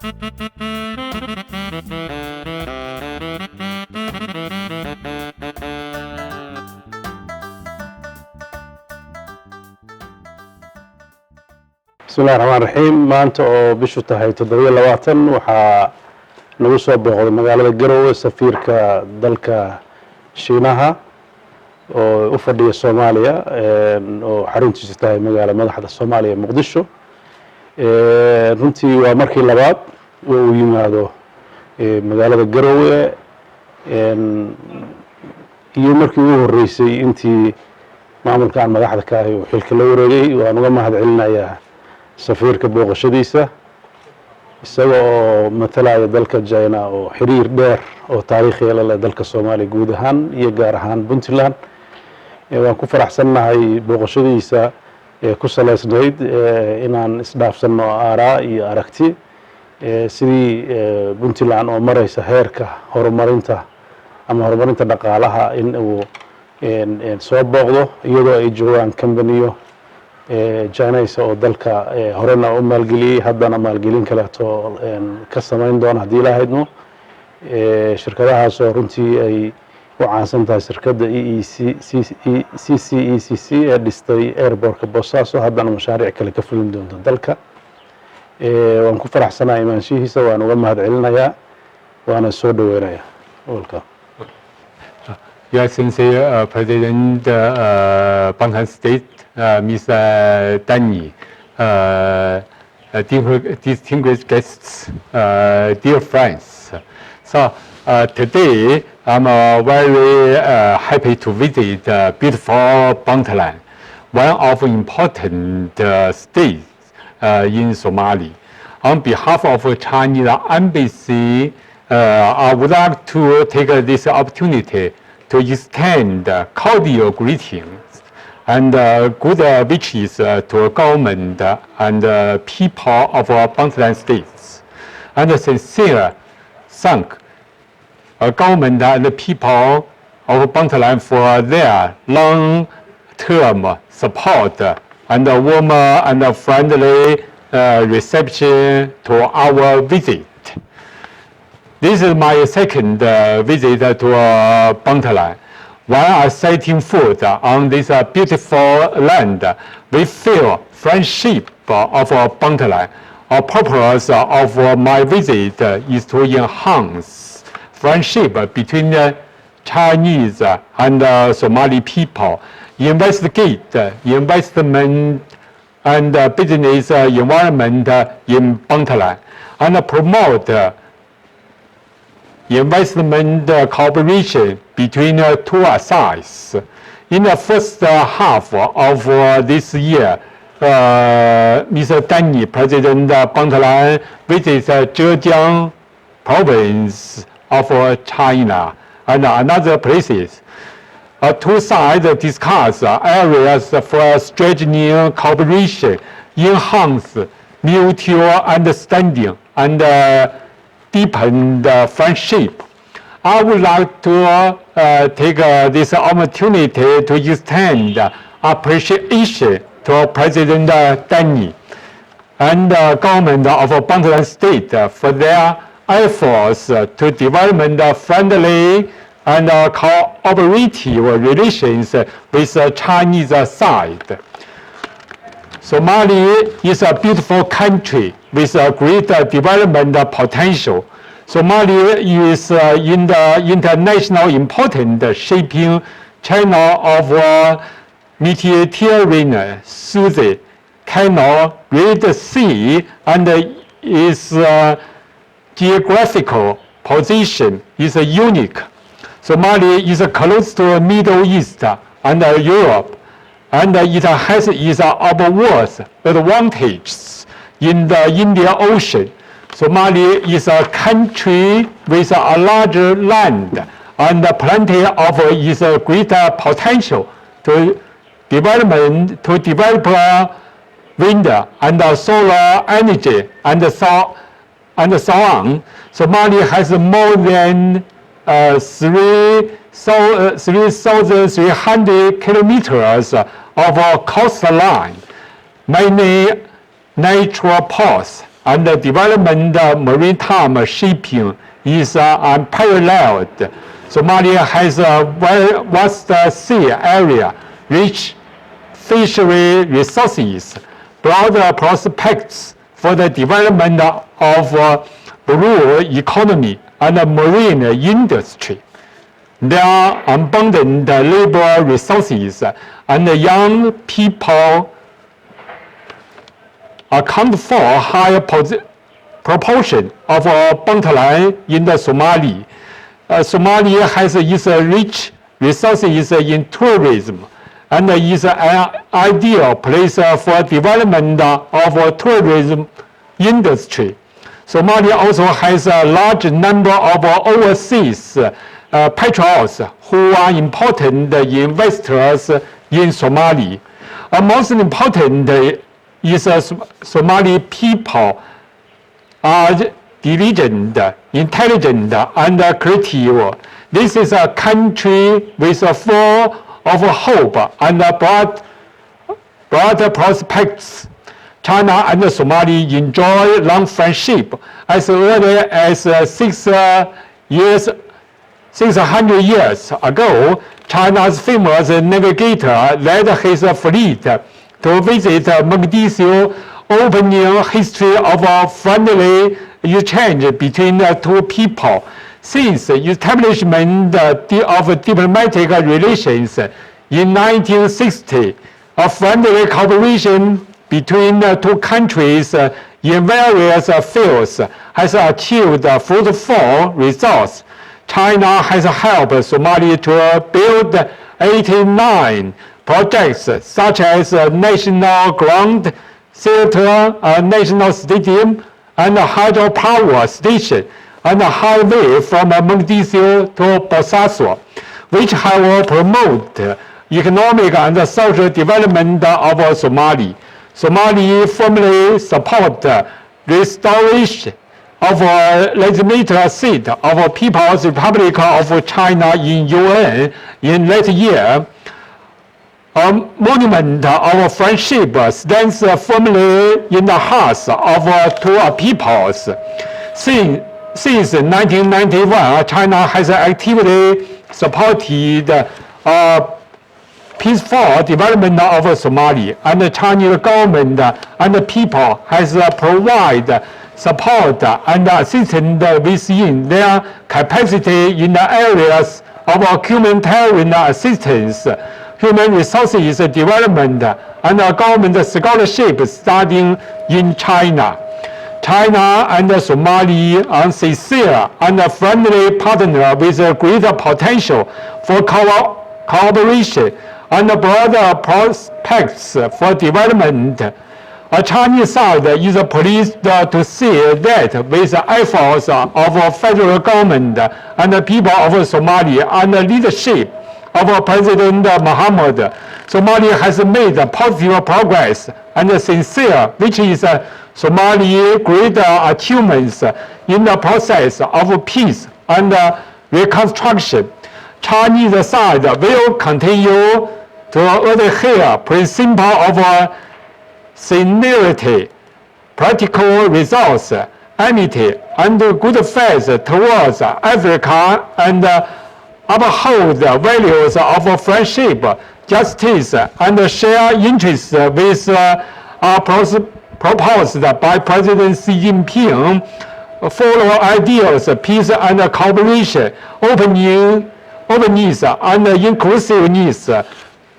بسم الله الرحمن الرحيم maanta oo bishu tahay 27 waxaa nagu soo booqday magaalada Garowe safiirka dalka Shiinaha oo u fadhiya Soomaaliya oo xaruntiisu tahay magaalada madaxda Soomaaliya Muqdisho runtii waa markii labaad oo uu yimaado magaalada Garowe iyo markii ugu horeysay intii maamulkan madaxda ka ahay oo xilka la wareegay waan uga mahadcelinayaa safiirka booqashadiisa isagoo matalaya dalka China oo xiriir dheer oo taariikhi ah la dalka Soomaaliya guud ahaan iyo gaar ahaan Puntland waan ku faraxsanahay booqashadiisa ku saleysnayd inaan isdhaafsano aaraa iyo aragti sidii Puntland oo maraysa heerka horumarinta ama horumarinta dhaqaalaha in uu soo booqdo iyadoo ay joogaan companiyo Chinese oo dalka horena u maalgeliyay haddana maalgelin kale ka samayn doona haddii la haydno shirkadahaas oo runtii ay u caansan tahay shirkadda CCECC ee dhistay airportka Boosaaso haddana mashaariic kale ka fulin doonta dalka waan ku faraxsanahay imaanshihiisa waan uga mahadcelinayaa waana soo dhaweynayaa welcome. Your Excellency, President Puntland State, Mr. Deni, distinguished guests, dear friends. So today I'm very happy to visit beautiful Puntland, one of important states in Somalia. On behalf of Chinese Embassy, I would like to take this opportunity to extend cordial greetings and good wishes to government and people of Puntland states, and sincere thank government and the people of Puntland for their long-term support and warm and friendly reception to our visit. This is my second visit to Puntland. While setting foot on this beautiful land, we feel friendship of Puntland. The purpose of my visit is to enhance friendship between the Chinese and Somali people, investigate investment and business environment in Puntland, and promote investment cooperation between two sides. In the first half of this year, Mr. Deni, President Puntland, visits Zhejiang province of China and other places. Two sides discuss areas for strengthening cooperation, enhance mutual understanding, and deepen the friendship. I would like to take this opportunity to extend appreciation to President Deni and the government of Puntland State for their efforts to develop friendly and cooperative relations with the Chinese side. Somalia is a beautiful country with a great development potential. Somalia is in the international important shipping channel of Mediterranean, Suez Canal, Red Sea, and its geographical position is unique. Somalia is close to the Middle East and Europe, and it has its obvious advantages in the Indian Ocean. Somalia is a country with a larger land and plenty of its greater potential to develop wind and solar energy and so on. Somalia has more than 3,300 kilometers of coastline, many natural ports, and the development of maritime shipping is unparalleled. Somalia has a vast sea area, rich fishery resources, broad prospects for the development of blue economy and the marine industry. There are abundant labor resources, and the young people account for a higher proportion of Puntland in the Somali. Somalia has its rich resources in tourism and is an ideal place for development of tourism industry. Somalia also has a large number of overseas patriots who are important investors in Somalia. Most important is Somali people are diligent, intelligent, and creative. This is a country with full of hope and broad prospects. China and Somalia enjoy long friendship. As early as 600 years ago, China's famous navigator led his fleet to visit Mogadishu, opening history of a friendly exchange between the two people. Since establishment of diplomatic relations in 1960, a friendly cooperation between the two countries in various fields has achieved fruitful results. China has helped Somalia to build 89 projects such as National Ground Theatre, National Stadium, and hydropower station, and a highway from Mogadishu to Bosaso, which have promote economic and social development of Somalia. Somalia firmly support restoration of legislative seat of People's Republic of China in UN in late year. A monument of friendship stands firmly in the hearts of two peoples. Since 1991, China has actively supported peaceful development of Somalia, and the Chinese government and the people has provided support and assistance within their capacity in the areas of humanitarian assistance, human resources development, and government scholarship studying in China. China and Somalia are sincere and friendly partners with greater potential for cooperation and broader prospects for development. A Chinese side is pleased to see that with the efforts of federal government and the people of Somalia and the leadership of President Mohammed, Somalia has made positive progress and sincere, which is Somalia's great achievements in the process of peace and reconstruction. Chinese side will continue to adhere principle of sincerity, practical results, amity, and good faith towards Africa, and uphold the values of friendship, justice, and shared interests with proposed by President Xi Jinping. Follow ideals, peace and cooperation, openness and inclusiveness,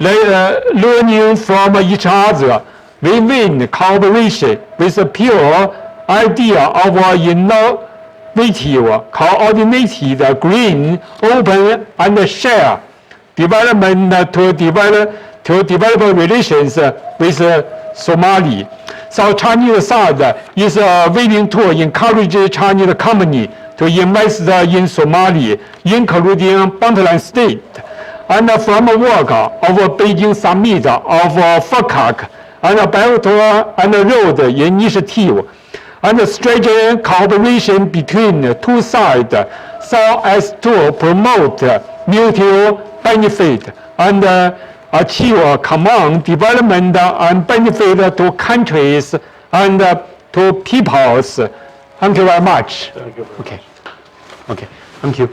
learning from each other, win-win cooperation with a pure idea of innovative, coordinated, green, open, and shared development to develop relations with Somalia. So Chinese side is willing to encourage Chinese company to invest in Somalia, including Puntland State, and from work of Beijing Summit of FOCAC and Belt and Road Initiative, and strengthen cooperation between two sides so as to promote mutual benefit and achieve common development and benefit to countries and to peoples. Thank you very much. Thank you. Okay. Okay. Thank you.